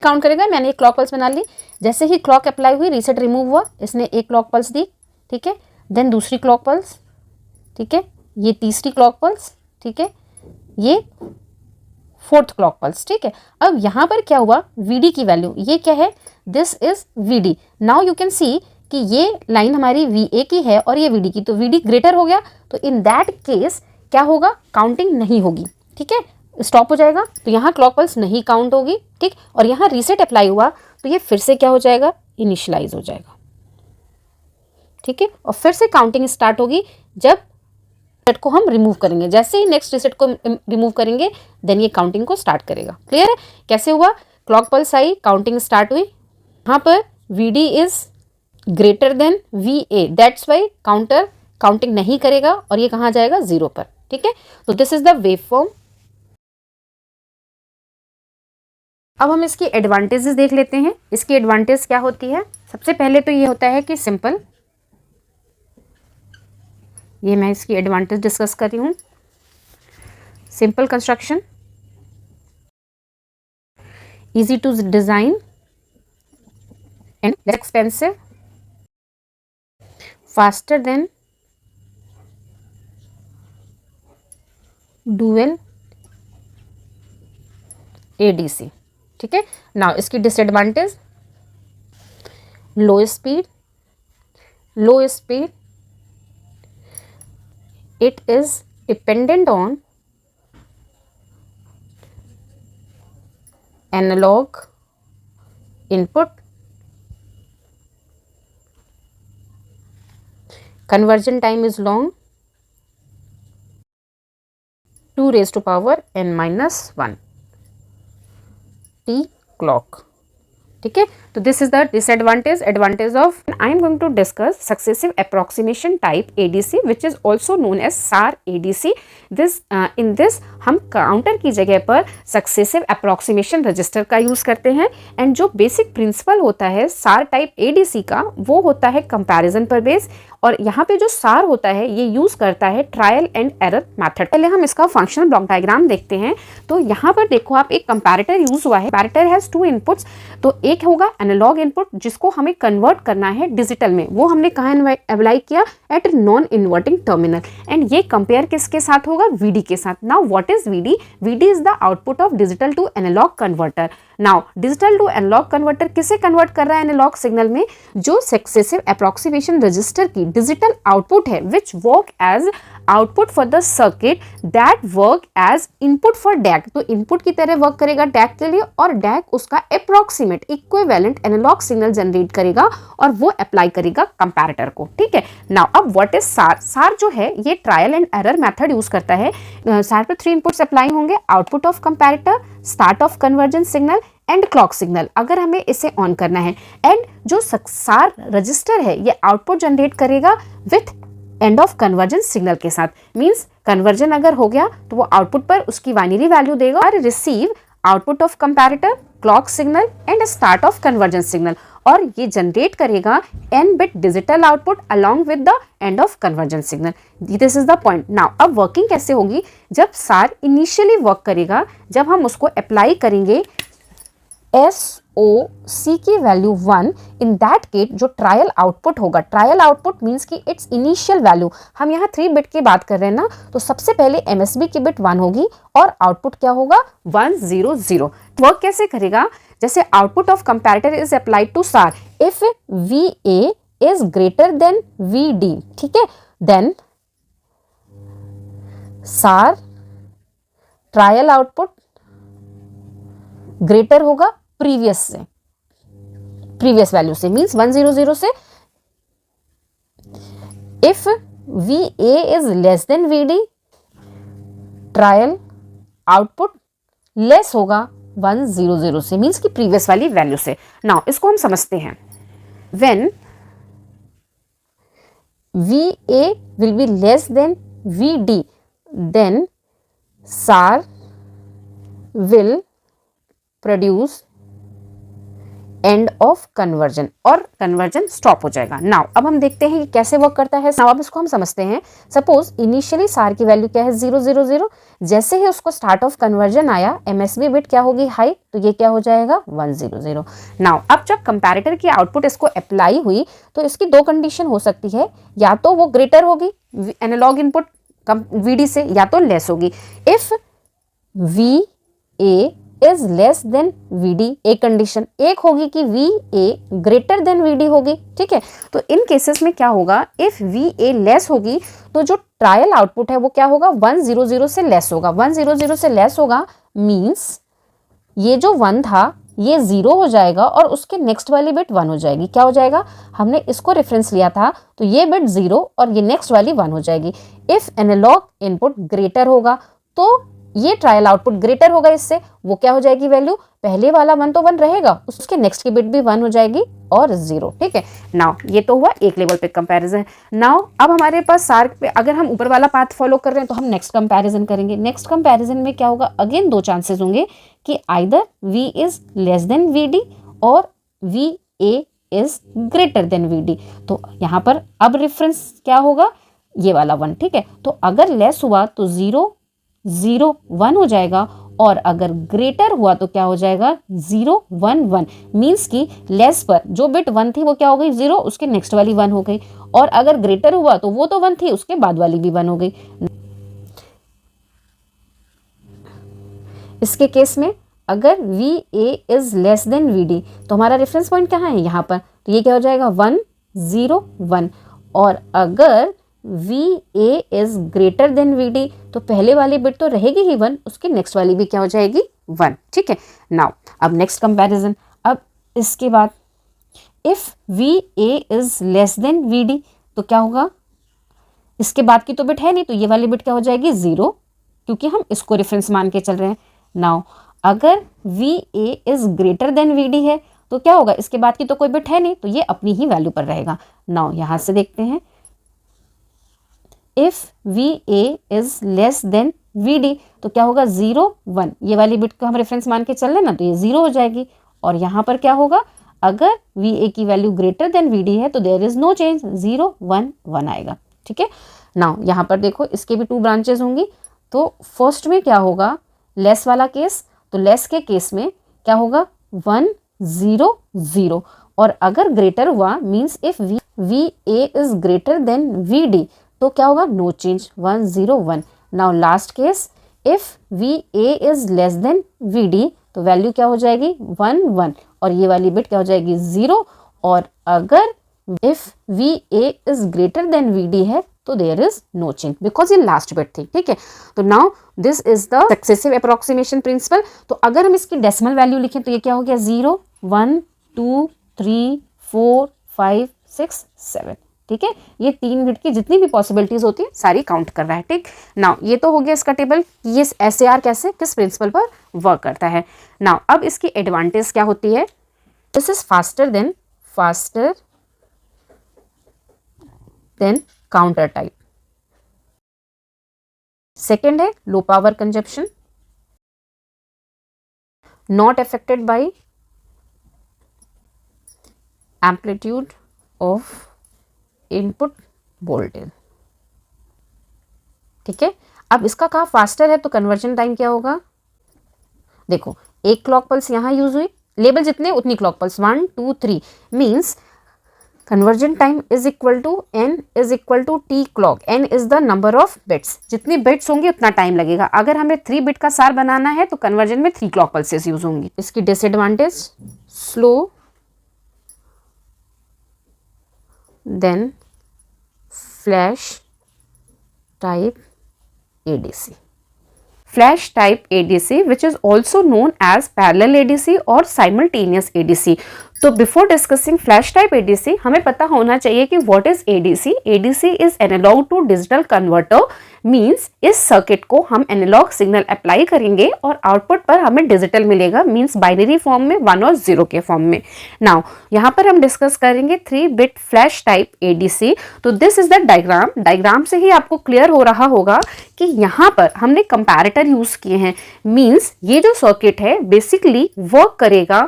काउंट करेगा। मैंने एक क्लॉक पल्स बना ली, जैसे ही क्लॉक अप्लाई हुई रीसेट रिमूव हुआ, इसने एक क्लॉक पल्स दी, ठीक है। देन दूसरी क्लॉक पल्स, ठीक है, ये तीसरी क्लॉक पल्स, ठीक है, ये फोर्थ क्लॉक पल्स, ठीक है। अब यहाँ पर क्या हुआ, VD की वैल्यू, ये क्या है, this is VD। Now you can see कि ये लाइन हमारी VA की है और ये VD की, तो VD ग्रेटर हो गया, तो इन दैट केस क्या होगा, काउंटिंग नहीं होगी, ठीक है, स्टॉप हो जाएगा। तो यहाँ क्लॉक पल्स नहीं काउंट होगी, ठीक। और यहाँ रीसेट अप्लाई हुआ तो ये फिर से क्या हो जाएगा, इनिशियलाइज हो जाएगा, ठीक है। और फिर से काउंटिंग स्टार्ट होगी जब रीसेट को हम रिमूव करेंगे। जैसे ही नेक्स्ट रीसेट को रिमूव करेंगे देन ये काउंटिंग को स्टार्ट करेगा। क्लियर है, कैसे हुआ, क्लॉक पल्स आई, काउंटिंग स्टार्ट हुई, यहाँ पर VD is greater then VA, that's why counter counting नहीं करेगा और ये कहाँ जाएगा, 0 पर, ठीक है। तो this is the wave form. अब हम इसकी एडवांटेजेस देख लेते हैं। इसकी एडवांटेज क्या होती है, सबसे पहले तो ये होता है कि सिंपल, ये मैं इसकी एडवांटेज डिस्कस कर रही हूँ। Simple construction, easy to design and less expensive, faster than dual ADC, ठीक है। नाउ इसकी disadvantage, low speed, it is dependent on analog input, conversion time is long, 2 raised to power n minus 1 t clock, ठीक है। तो this is the disadvantage. Advantage of, I am going to discuss successive approximation type ADC which is also known as SAR ADC। This in this हम counter की जगह पर successive approximation register का use करते हैं। एंड जो basic principle होता है SAR टाइप ADC का वो होता है कंपैरिजन पर बेस, और यहाँ पे जो SAR होता है ये यूज करता है ट्रायल एंड एरर मेथड। पहले हम इसका फंक्शनल ब्लॉक डायग्राम देखते हैं। तो यहाँ पर देखो आप, एक कंपैरेटर यूज हुआ है। कंपैरेटर हैज 2 इनपुट्स, तो एक होगा एनालॉग इनपुट जिसको हमें कन्वर्ट करना है डिजिटल में, वो हमने कहाँ अप्लाई किया, at non inverting terminal. And ये कंपेयर किसके साथ होगा, VD के साथ। Now what is VD, VD is the output of digital to analog converter. Now digital to analog converter किसे कन्वर्ट कर रहा है एनालॉग सिग्नल में, जो सक्सेसिव अप्रोक्सीमेशन रजिस्टर की डिजिटल आउटपुट है, which work as output for the circuit that work as input for DAC। तो input की तरह वर्क करेगा DAC के लिए, और DAC उसका approximate equivalent analog signal generate करेगा और वो अप्लाई करेगा कंपैरेटर को, ठीक है। नाउ अब व्हाट इज SAR, SAR जो है ये trial and error method use करता है। SAR पे 3 इनपुट्स अप्लाई होंगे, output of comparator, start of conversion signal and clock signal, अगर हमें इसे ऑन करना है। एंड जो SAR रजिस्टर है ये आउटपुट जनरेट करेगा with and of conversion signal के साथ। मींस कन्वर्जन अगर हो गया तो वो आउटपुट पर उसकी बाइनरी वैल्यू देगा और receive output of comparator, clock signal and start of conversion signal, और ये जनरेट करेगा n bit digital output along with the end of conversion signal. This is the point. Now अब working कैसे होगी, जब सार इनिशियली वर्क करेगा, जब हम उसको अप्लाई करेंगे SOC की वैल्यू 1, इन दैट केस जो ट्रायल आउटपुट होगा, ट्रायल आउटपुट मीन्स कि इट्स इनिशियल वैल्यू, हम यहाँ 3 बिट की बात कर रहे हैं ना, तो सबसे पहले MSB की बिट 1 होगी और आउटपुट क्या होगा 100। वर्क कैसे करेगा, जैसे output of comparator is applied to SAR if VA is greater than VD, ठीक है, then SAR trial output greater होगा प्रीवियस वैल्यू से, मींस 100 से। If VA is less than VD, trial output less होगा 100 से, मींस कि previous वाली value से। नाउ इसको हम समझते हैं। When VA will be less than VD, then SAR will produce end of conversion, और कन्वर्जन स्टॉप हो जाएगा। नाउ अब हम देखते हैं कि कैसे वर्क करता है। नाउ अब इसको हम समझते हैं। सपोज इनिशियली सार की वैल्यू क्या है 000, जैसे ही उसको स्टार्ट ऑफ कन्वर्जन आया MSB बिट क्या होगी हाई, तो ये क्या हो जाएगा 100। नाउ अब जब कंपैरेटर की आउटपुट इसको अप्लाई हुई तो इसकी 2 कंडीशन हो सकती है, या तो वो ग्रेटर होगी एनालॉग इनपुट VD से, या तो लेस होगी। If VA is less than VD, एक कंडीशन, एक होगी कि VA ग्रेटर देन VD होगी, ठीक है। तो इन केसेस में क्या होगा, इफ VA लेस होगी तो जो ट्रायल आउटपुट है वो क्या होगा 100 से लेस होगा। 100 से लेस होगा मींस ये जो 1 था ये 0 हो जाएगा और उसके नेक्स्ट वाली बिट 1 हो जाएगी। क्या हो जाएगा, हमने इसको रेफरेंस लिया था तो ये बिट 0 और ये नेक्स्ट वाली 1 हो जाएगी। इफ एनालॉग इनपुट ग्रेटर होगा तो ये ट्रायल आउटपुट ग्रेटर होगा इससे, वो क्या हो जाएगी वैल्यू, पहले वाला 1 तो 1 रहेगा, उसके नेक्स्ट की बिट भी 1 हो जाएगी और 0, ठीक है। नाउ ये तो हुआ एक लेवल पे कंपैरिजन। नाउ अब हमारे पास सार पे अगर हम ऊपर वाला पाथ फॉलो कर रहे हैं तो हम नेक्स्ट कंपैरिजन करेंगे। नेक्स्ट कंपैरिजन में क्या होगा, अगेन 2 चांसेस होंगे कि either V is less than VD और VA is greater than VD। तो यहाँ पर अब रेफरेंस क्या होगा, ये वाला 1, ठीक है। तो अगर लेस हुआ तो 0 0 1 हो जाएगा, और अगर ग्रेटर हुआ तो क्या हो जाएगा 0 1 1, मींस कि लेस पर जो बिट 1 थी वो क्या हो गई 0, उसके नेक्स्ट वाली 1 हो गई, और अगर ग्रेटर हुआ तो वो तो 1 थी उसके बाद वाली भी 1 हो गई। इसके केस में अगर VA is less than VD तो हमारा रेफरेंस पॉइंट कहाँ है, यहाँ पर, तो ये क्या हो जाएगा 1 0 1, और अगर VA is greater than VD तो पहले वाली बिट तो रहेगी ही 1, उसकी नेक्स्ट वाली भी क्या हो जाएगी 1, ठीक है। नाउ अब नेक्स्ट कंपैरिजन। अब इसके बाद if VA is less than VD तो क्या होगा, इसके बाद की तो बिट है नहीं तो ये वाली बिट क्या हो जाएगी 0, क्योंकि हम इसको रेफरेंस मान के चल रहे हैं। नाउ अगर VA is greater than VD है तो क्या होगा, इसके बाद की तो कोई बिट है नहीं तो ये अपनी ही वैल्यू पर रहेगा। नाउ यहां से देखते हैं, if VA is less than VD तो क्या होगा 0 1, ये वाली बिट को हम रेफरेंस मान के चल रहे ना तो ये 0 हो जाएगी, और यहाँ पर क्या होगा, अगर VA की वैल्यू ग्रेटर देन VD है तो देयर इज नो चेंज, 0 1 1 आएगा, ठीक है। नाउ यहाँ पर देखो इसके भी 2 ब्रांचेस होंगी। तो फर्स्ट में क्या होगा, लेस वाला केस, तो लेस के केस में क्या होगा 1 0 0, और अगर ग्रेटर हुआ means if VA is greater than VD तो क्या होगा no change 1 0 1। Now last case, if VA is less than VD तो वैल्यू क्या हो जाएगी 1 1, और ये वाली बिट क्या हो जाएगी 0, और अगर if VA is greater than VD है तो there is no change because ये लास्ट बिट थी, ठीक है। तो now this is the successive approximation principle. तो अगर हम इसकी डेसिमल वैल्यू लिखें तो ये क्या हो गया 0 1 2 3 4 5 6 7, ठीक है। ये 3 बिट की जितनी भी पॉसिबिलिटीज होती है सारी काउंट कर रहा है, ठीक। नाउ ये तो हो गया इसका टेबल, ये SAR कैसे किस प्रिंसिपल पर वर्क करता है। नाउ अब इसकी एडवांटेज क्या होती है, this is faster than counter type. Second है low power consumption, not affected by amplitude of input voltage। ठीक है, अब इसका कहा फास्टर है तो कन्वर्जन टाइम क्या होगा, देखो एक क्लॉक पल्स यहाँ यूज हुई, लेबल जितने उतनी clock pulse 1 2 3 means conversion time is equal to n is equal to T clock. n is the number of bits, जितनी बिट्स होंगी उतना टाइम लगेगा। अगर हमें 3 बिट का सार बनाना है तो कन्वर्जन में 3 क्लॉक पल्सेस यूज होंगी। इसकी disadvantage, slow than flash type ADC। Flash type ADC which is also known as parallel ADC or simultaneous ADC। तो before discussing flash type ADC हमें पता होना चाहिए कि what is ADC। ADC is analog to digital converter, means इस circuit को हम analogue signal apply करेंगे और आउटपुट पर हमें डिजिटल मिलेगा, मींस बाइनरी फॉर्म में 1 और 0 के फॉर्म में। नाउ यहाँ पर हम डिस्कस करेंगे 3 बिट फ्लैश टाइप ADC। तो this is the diagram. Diagram से ही आपको क्लियर हो रहा होगा कि यहाँ पर हमने कंपैरेटर यूज किए हैं, मींस ये जो सर्किट है बेसिकली वर्क करेगा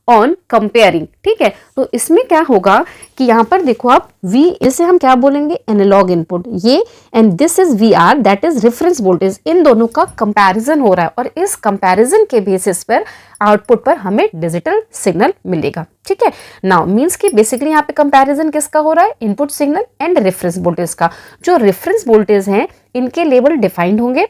ऑन कंपेयरिंग। ठीक है, तो इसमें क्या होगा कि यहाँ पर देखो आप V, इसे हम क्या बोलेंगे, एनालॉग इनपुट ये, and this is VR that is reference voltage. इन दोनों का कंपैरिजन हो रहा है और इस कंपैरिजन के बेसिस पर आउटपुट पर हमें डिजिटल सिग्नल मिलेगा। ठीक है, नाउ मींस कि बेसिकली यहाँ पे कंपैरिजन किसका हो रहा है, input signal and reference voltage का। जो रेफरेंस वोल्टेज हैं इनके लेवल डिफाइंड होंगे,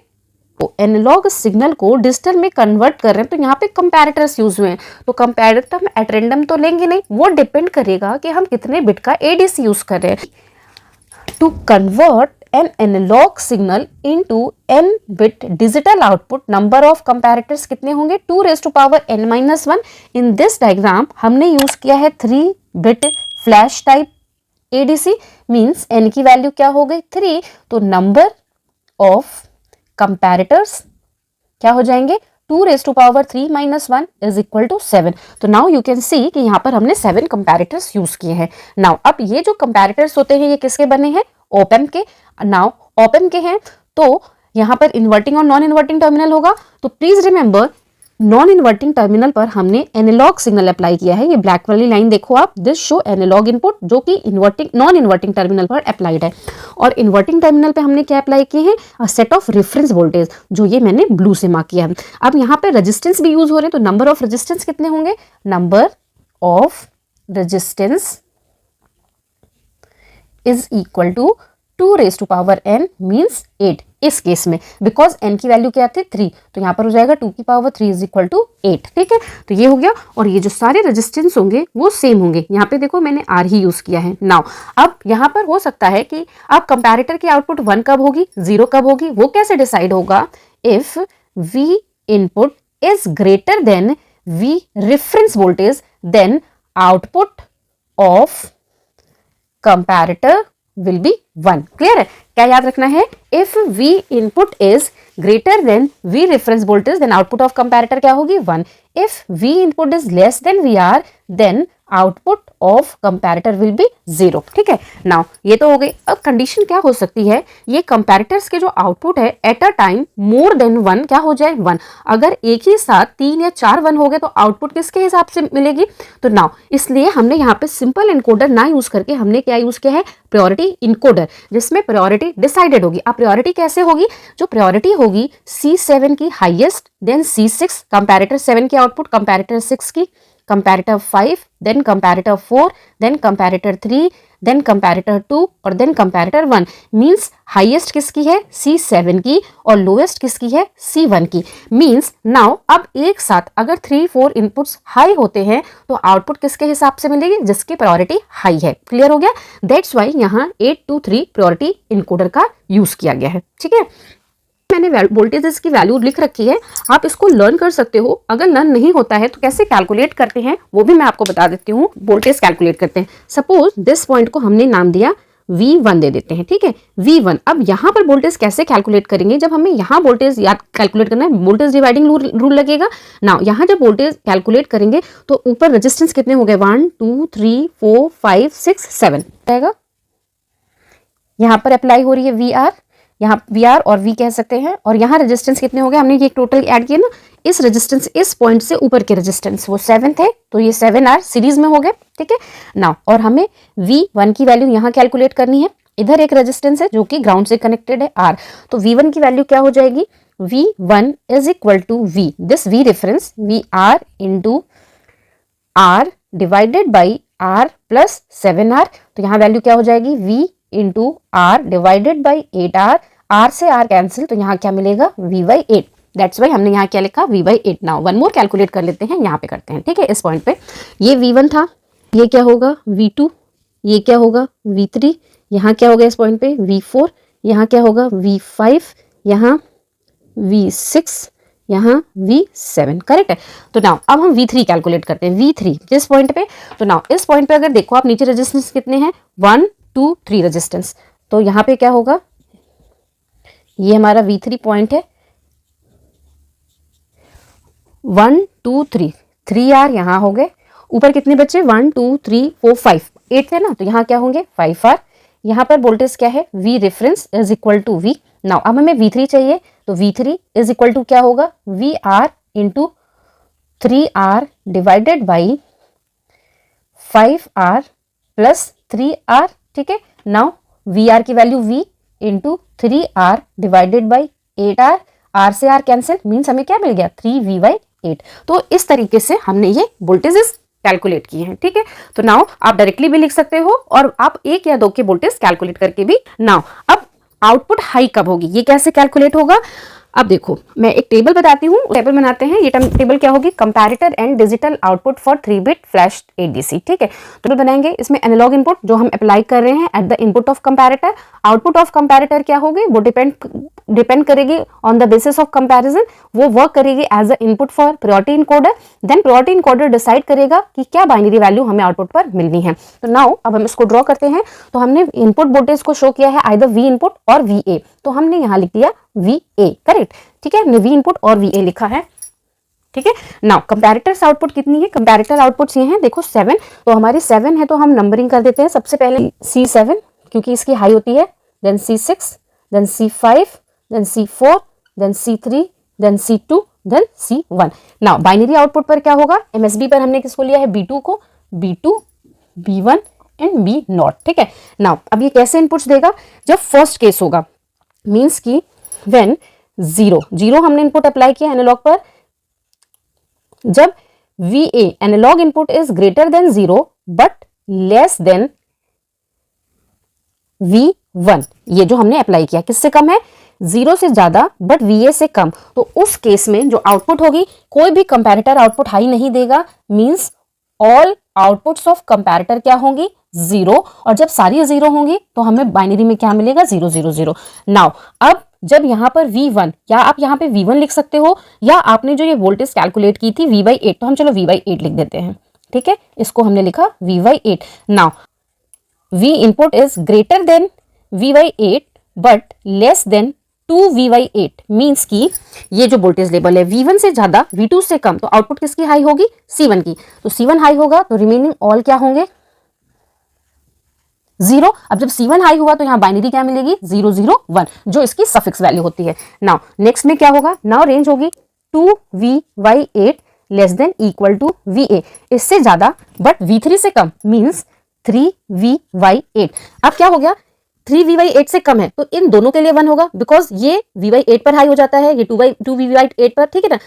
तो एनालॉग सिग्नल को डिजिटल में कन्वर्ट कर रहे हैं तो यहाँ पे कंपैरेटर्स यूज हुए हैं। तो कंपैरेटर हम एट रैंडम तो लेंगे नहीं, वो डिपेंड करेगा कि हम कितने बिट का ADC यूज कर रहे हैं। To convert an analog signal into n bit digital output, number of comparators कितने होंगे, 2n-1। इन दिस डायग्राम हमने यूज किया है 3 bit flash type ADC, means n की वैल्यू क्या हो गई 3, तो नंबर ऑफ कंपैरेटर्स क्या हो जाएंगे 2^3-1 इज इक्वल टू 7। तो नाउ यू कैन सी कि यहाँ पर हमने 7 कंपैरेटर्स यूज किए हैं। नाउ अब ये जो कंपैरेटर्स होते हैं ये किसके बने हैं, ऑप-एम्प के। नाउ ऑप-एम्प के हैं तो यहाँ पर इन्वर्टिंग और नॉन इन्वर्टिंग टर्मिनल होगा। तो please remember non inverting terminal पर हमने एनालॉग सिग्नल अप्लाई किया है। ये ब्लैक वाली लाइन देखो आप, दिस शो एनालॉग इनपुट, जो कि इन्वर्टिंग नॉन इन्वर्टिंग टर्मिनल पर अप्लाइड है। और इन्वर्टिंग टर्मिनल पे हमने क्या अप्लाई किए हैं, a set of reference voltage, जो ये मैंने ब्लू से मार्क किया है। अब यहाँ पे रेजिस्टेंस भी यूज हो रहे हैं, तो नंबर ऑफ रेजिस्टेंस कितने होंगे, number of resistance is equal to 2n means 8 इस केस में, बिकॉज n की वैल्यू क्या थी 3, तो यहाँ पर हो जाएगा 2^3 इज इक्वल टू 8। ठीक है, तो ये हो गया। और ये जो सारे रेजिस्टेंस होंगे वो सेम होंगे। यहाँ पे देखो मैंने R ही यूज किया है। नाउ अब यहाँ पर हो सकता है कि अब कंपैरेटर की आउटपुट 1 कब होगी, 0 कब होगी, वो कैसे डिसाइड होगा, if V input is greater than V reference voltage then output of comparator will be 1। Clear है, क्या याद रखना है, if V input is greater than V reference voltage then output of comparator क्या होगी 1। If V input is less than VR then output of comparator will be 0। ठीक है, now ये तो हो गई। अब कंडीशन क्या हो सकती है, ये कंपैरेटर्स के जो आउटपुट है eight a time more than 1 क्या हो जाए 1। अगर एक ही साथ 3 या 4 1 हो गए तो आउटपुट किसके हिसाब से मिलेगी, तो नाउ इसलिए हमने यहाँ पे सिंपल इनकोडर ना यूज करके हमने क्या यूज किया है, प्रायोरिटी इनकोडर, जिसमें प्रायोरिटी डिसाइडेड होगी। अब प्रायोरिटी कैसे होगी, जो प्रायोरिटी होगी C7 की हाईएस्ट, देन C6 कंपैरेटर 7 की आउटपुट, कंपैरेटर 6 की, comparator 5, then comparator 4, then comparator 3, then comparator 2 और देन कंपैरेटर 1। मींस हाईएस्ट किसकी है C7 की और लोएस्ट किसकी है C1 की। मींस नाउ अब एक साथ अगर 3-4 इनपुट्स हाई होते हैं तो आउटपुट किसके हिसाब से मिलेगी, जिसकी प्रायोरिटी हाई है। क्लियर हो गया, दैट्स वाई यहाँ 8 to 3 प्रायोरिटी इनकोडर का यूज किया गया है। ठीक है, मैंने वोल्टेजेस की वैल्यू लिख रखी है, आप इसको लर्न कर सकते हो। अगर लर्न नहीं होता है तो कैसे कैलकुलेट करते हैं वो भी मैं आपको बता देती हूँ। वोल्टेज कैलकुलेट करते हैं, सपोज दिस पॉइंट को हमने नाम दिया V1 दे देते हैं। ठीक है, V1। अब यहाँ पर वोल्टेज कैसे कैलकुलेट करेंगे, जब हमें यहाँ वोल्टेज याद कैलकुलेट करना है, वोल्टेज डिवाइडिंग रूल लगेगा ना। यहाँ जब वोल्टेज कैलकुलेट करेंगे तो ऊपर रेजिस्टेंस कितने हो गए 1 2 3 4 5 6 7 रहेगा। यहाँ पर अप्लाई हो रही है VR, यहाँ VR और V कह सकते हैं, और यहाँ रेजिस्टेंस कितने हो गए, हमने ये टोटल ऐड किए ना, इस रेजिस्टेंस इस पॉइंट से ऊपर के रेजिस्टेंस वो 7 थे, तो ये 7R सीरीज में हो गए, ठीक है नाउ। और हमें V1 की वैल्यू यहाँ कैलकुलेट करनी है। इधर एक रेजिस्टेंस है जो कि ग्राउंड से कनेक्टेड है R, तो V1 की वैल्यू क्या हो जाएगी, V1 is equal to V, this V reference VR into R divided by R plus 7R, तो यहाँ वैल्यू क्या हो जाएगी, V into R divided by 8R, R से R कैंसिल, तो यहाँ क्या मिलेगा, V/8। दैट्स वाई हमने यहाँ क्या लिखा, V/8। Now one more calculate कर लेते हैं, यहाँ पे करते हैं, ठीक है। इस पॉइंट पे ये V1 था, ये क्या होगा V2, ये क्या होगा V3, यहाँ क्या होगा इस पॉइंट पे V4, यहाँ क्या होगा V5, यहाँ V6, यहाँ V7, करेक्ट है। तो नाउ अब हम V3 कैलकुलेट करते हैं, V3 जिस पॉइंट पे, तो नाउ इस पॉइंट पे अगर देखो आप नीचे रेजिस्टेंस कितने हैं, 1 2 3 रेजिस्टेंस, तो यहाँ पे क्या होगा, ये हमारा V3 पॉइंट है, 1 2 3 3R यहाँ हो गए, ऊपर कितने बच्चे 1 2 3 4 5 8 थे ना, तो यहाँ क्या होंगे 5R। यहाँ पर वोल्टेज क्या है, V reference is equal to V। Now अब हमें V3 चाहिए, तो V3 इज इक्वल टू क्या होगा, VR into 3R divided by 5R plus 3R, ठीक है। नाउ VR की value V into 3R divided by 8R, R से R कैंसिल, मीन्स हमें क्या मिल गया, 3V/8। तो इस तरीके से हमने ये वोल्टेजेस कैलकुलेट किए हैं, ठीक है। तो नाउ आप डायरेक्टली भी लिख सकते हो और आप एक या दो के वोल्टेज कैलकुलेट करके भी। नाउ अब आउटपुट हाई कब होगी, ये कैसे कैलकुलेट होगा, अब देखो मैं एक टेबल बताती हूँ, टेबल बनाते हैं। ये टेबल क्या होगी, comparator and digital output for 3-बिट फ्लैश एडीसी, ठीक है। टेबल बनाएंगे, इसमें एनालॉग इनपुट जो हम अप्लाई कर रहे हैं at the input of comparator, output of comparator क्या होगी, वो डिपेंड करेगी on the basis of comparison, वो वर्क करेगी as a input for priority encoder, then priority encoder decide करेगा कि क्या बाइनरी वैल्यू हमें आउटपुट पर मिलनी है। तो नाउ अब हम इसको ड्रॉ करते हैं, तो हमने इनपुट वोल्टेज को शो किया है आइदर V इनपुट और VA, तो हमने यहाँ लिख दिया VA, करेक्ट, ठीक है, हमने V इनपुट और VA लिखा है, ठीक है। नाउ कंपैरेटर्स आउटपुट कितनी है, कंपैरेटर आउटपुट्स ये हैं, देखो 7, तो हमारी 7 है, तो हम नंबरिंग कर देते हैं। सबसे पहले C7 क्योंकि इसकी हाई होती है, then C6, then C5, then C4, then C3, then C2, then C1। Now binary output पर क्या होगा, MSB पर हमने किसको लिया है, B2 को, B2, B1 एंड B0, ठीक है। नाउ अब ये कैसे इनपुट्स देगा, जब फर्स्ट केस होगा, मीन्स की व्हेन 0 हमने इनपुट अप्लाई किया एनालॉग पर, जब VA analog input is greater than 0 but less than V1, ये जो हमने अप्लाई किया किससे कम है, 0 से ज्यादा बट VA से कम, तो उस केस में जो आउटपुट होगी, कोई भी कंपैरेटर आउटपुट हाई नहीं देगा, means all outputs of comparator क्या होंगी, 0, और जब सारी 0 होंगी तो हमें बाइनरी में क्या मिलेगा, 0 0 0। नाउ अब जब यहाँ पर V1, या आप यहाँ पे V1 लिख सकते हो, या आपने जो ये वोल्टेज कैलकुलेट की थी V/8, तो हम चलो V/8 लिख देते हैं, ठीक है, इसको हमने लिखा V/8। Now V input is greater then V/8 but less then 2V/8, means की ये जो वोल्टेज लेवल है V1 से ज्यादा V2 से कम, तो आउटपुट किसकी हाई होगी, C1 की, तो C1 हाई होगा तो रिमेनिंग ऑल क्या होंगे, 0। अब जब C1 हाई हुआ तो यहाँ बाइनरी क्या मिलेगी, 0 0 1, जो इसकी सफिक्स वैल्यू होती है। नाउ नेक्स्ट में क्या होगा, नाउ रेंज होगी 2V/8 less than equal to VA, इससे ज्यादा बट V3 से कम, मीन्स 3V/8। अब क्या हो गया, 3V/8 से कम है तो इन दोनों के लिए 1 होगा, बिकॉज ये V/8 पर हाई हो जाता है, ये 2V/8 पर, ठीक है ना।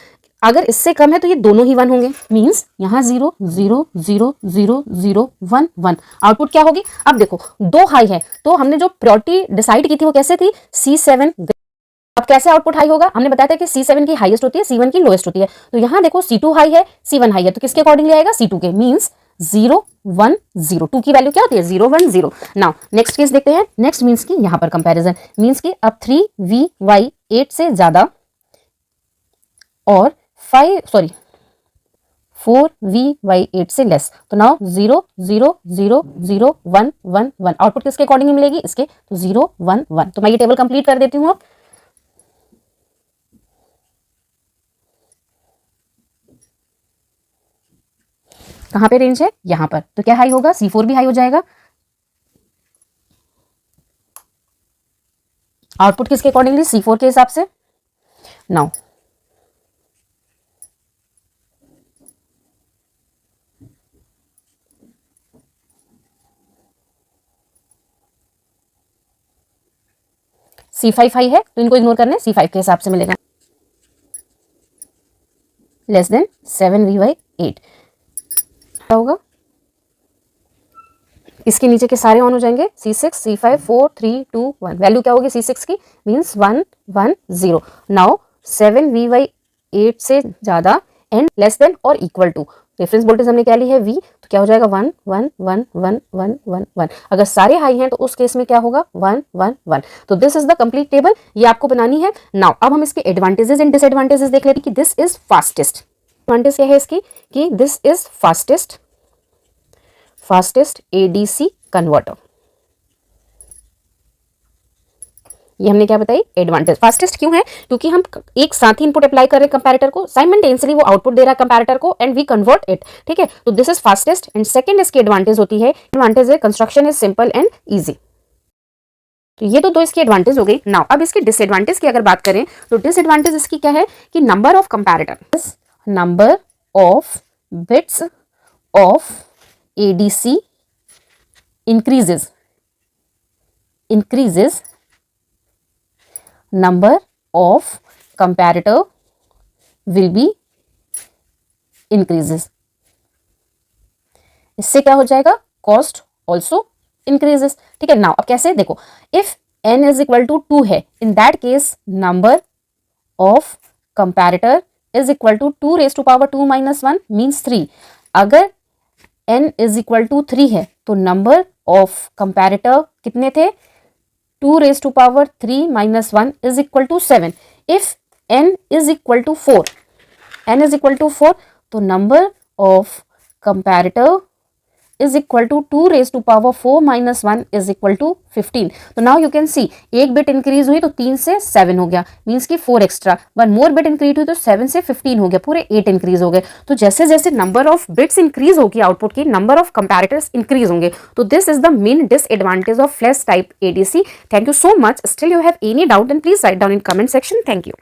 अगर इससे कम है तो ये दोनों ही 1 होंगे, मींस यहाँ 0 0 0 0 0 1 1, आउटपुट क्या होगी। अब देखो दो हाई है, तो हमने जो प्रायोरिटी डिसाइड की थी वो कैसे थी, C7। अब कैसे आउटपुट हाई होगा, हमने बताया था कि C7 की हाईएस्ट होती है, C1 की लोएस्ट होती है, तो यहाँ देखो C2 हाई है, C1 हाई है, तो किसके अकॉर्डिंगली आएगा, C2 के, मींस 0 1 0, 2 की वैल्यू क्या होती है, 0 1 0। नाउ नेक्स्ट केस देखते हैं, नेक्स्ट मींस की यहाँ पर कंपैरिजन, मींस की अब 3V/8 से ज्यादा और 4V/8 से लेस, तो नाउ 0 0 0 0 1 1 1, आउटपुट किसके अकॉर्डिंग मिलेगी, इसके, तो 0 1 1। तो मैं ये टेबल कंप्लीट कर देती हूँ। अब कहाँ पे रेंज है, यहाँ पर, तो क्या हाई होगा, C4 भी हाई हो जाएगा। आउटपुट किसके अकॉर्डिंगली, C4 के हिसाब से। नाउ C5 हाई है तो इनको इग्नोर करना है, C5 के हिसाब से मिलेगा, लेस देन 7V/8 क्या होगा, इसके नीचे के सारे ऑन हो जाएंगे, C6, C5, 4, 3, 2, 1। वैल्यू क्या होगी C6 की, मीन्स 1, 1, 0। नाउ 7V/8 से ज्यादा एंड लेस देन और इक्वल टू, रेफरेंस वोल्टेज हमने क्या ली है V, तो क्या हो जाएगा 1, 1, 1, 1, 1, 1, 1। अगर सारे हाई हैं तो उस केस में क्या होगा 1, 1, 1। तो this is the complete table, ये आपको बनानी है। नाउ अब हम इसके एडवांटेजेस एंड डिसएडवांटेजेस देख लेते हैं कि दिस इज फास्टेस्ट। एडवांटेज क्या है इसकी कि this is fastest ADC converter. ये हमने क्या बताई, एडवांटेज। फास्टेस्ट क्यों है, क्योंकि हम एक साथ ही इनपुट अप्लाई कर रहे हैं कंपैरेटर को, साइमल्टेनियसली वो आउटपुट दे रहा है कंपैरेटर को एंड वी कन्वर्ट इट, ठीक है। तो this is fastest. And second इसकी एडवांटेज होती है, एडवांटेज है construction is simple and easy. तो ये तो दो इसकी एडवांटेज हो गई। नाउ अब इसकी डिसएडवांटेज की अगर बात करें तो डिसएडवांटेज इसकी क्या है कि number of comparator, number of bits of ADC increases number of comparator will be increases। इससे क्या हो जाएगा, कॉस्ट ऑल्सो इंक्रीजेस, ठीक है। नाउ अब कैसे देखो, if n is equal to 2 है, in that case number of comparator is equal to 2 raised to power 2 minus 1 means 3। अगर n इज इक्वल टू 3 है तो नंबर ऑफ कंपैरेटर कितने थे, 2 raised to power 3 minus 1 is equal to 7। if n is equal to 4 तो number of comparator is equal to 2 raised to power 4 minus 1 is equal to 15। तो now you can see एक bit increase हुई तो 3 से 7 हो गया, means की 4 extra, 1 मोर bit increase हुई तो 7 से 15 हो गया, पूरे 8 इंक्रीज हो गए। तो जैसे जैसे नंबर ऑफ बिट्स इंक्रीज होगी आउटपुट की, नंबर ऑफ कंपैरेटर्स इंक्रीज होंगे। तो this is the main disadvantage of flash type ADC। Thank you so much. Still you have any doubt then please write down in comment section. Thank you.